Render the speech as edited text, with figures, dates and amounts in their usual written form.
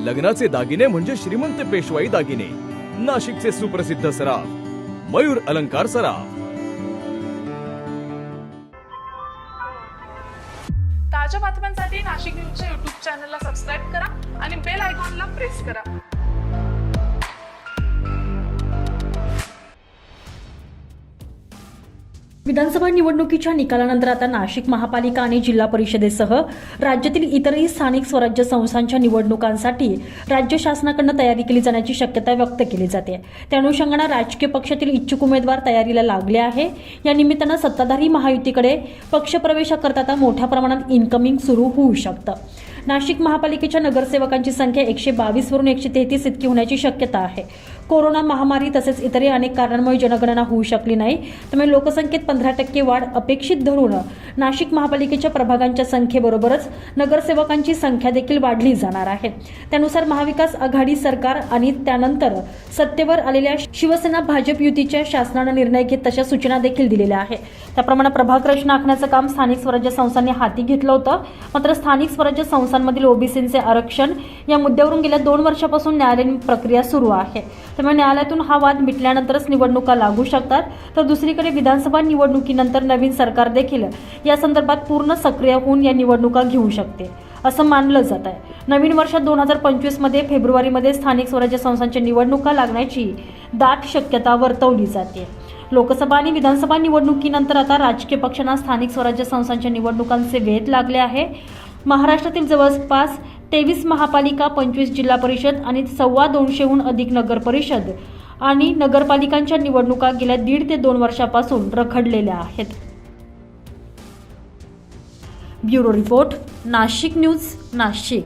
लग्नाचे दागिने म्हणजे श्रीमंत पेशवाई दागिने, नाशिकचे सुप्रसिद्ध सराफ मयूर अलंकार सराफ। ताज्या बातम्यांसाठी नाशिक न्यूजच्या YouTube चॅनलला सबस्क्राईब करा आणि बेल आयकॉनला प्रेस करा। विधानसभा निवडणुकीच्या निकालानंतर आता नाशिक महापालिका आणि जिल्हा परिषदेसह राज्यातील इतरही स्थानिक स्वराज्य संस्थांच्या निवडणुकांसाठी राज्य शासनाकडून तयारी केली जाण्याची शक्यता व्यक्त केली जाते। त्या अनुषंगाने राजकीय पक्षातील इच्छुक उमेदवार तयारीला लागले आहे। या निमित्तानं सत्ताधारी महायुतीकडे पक्षप्रवेशाकरता आता मोठ्या प्रमाणात इन्कमिंग सुरू होऊ शकतं। नाशिक महापालिकेच्या नगरसेवकांची संख्या 122 वरून 133 इतकी होण्याची शक्यता आहे। कोरोना महामारी तसेच इतरही अनेक कारणांमुळे जनगणना होऊ शकली नाही, त्यामुळे लोकसंख्येत 15% वाढ अपेक्षित धरून नाशिक महापालिकेच्या प्रभागांच्या संख्येबरोबरच नगरसेवकांची संख्या देखील वाढली जाणार आहे। त्यानुसार महाविकास आघाडी सरकार आणि त्यानंतर सत्तेवर आलेल्या शिवसेना भाजप युतीच्या शासनाने निर्णय घेत तशा सूचना देखील दिलेल्या आहेत। त्याप्रमाणे प्रभाग रचना आखण्याचं काम स्थानिक स्वराज्य संस्थांनी हाती घेतलं होतं। मात्र स्थानिक स्वराज्य संस्थांमधील ओबीसींचे आरक्षण या मुद्द्यावरून गेल्या 2 वर्षापासून न्यायालयीन प्रक्रिया सुरू आहे। त्यामुळे न्यायालयातून हा वाद मिटल्यानंतरच निवडणुका लागू शकतात। तर दुसरीकडे विधानसभा निवडणुकीनंतर नवीन सरकार देखील या संदर्भात पूर्ण सक्रिय होऊन या निवडणुका घेऊ शकते असं मानलं जात आहे। नवीन वर्षात 2025 मध्ये फेब्रुवारीमध्ये स्थानिक स्वराज्य संस्थांच्या निवडणुका लागण्याची दाट शक्यता वर्तवली जाते। लोकसभा आणि विधानसभा निवडणुकीनंतर आता राजकीय पक्षांना स्थानिक स्वराज्य संस्थांच्या निवडणुकांचे वेध लागले आहे। महाराष्ट्रातील जवळपास 23 महापालिका, 25 जिल्हा परिषद आणि 250हून अधिक नगर परिषद आणि नगरपालिकांच्या निवडणुका गेल्या 1.5 ते 2 वर्षापासून रखडलेल्या आहेत। Bureau report, Nashik news, Nashik.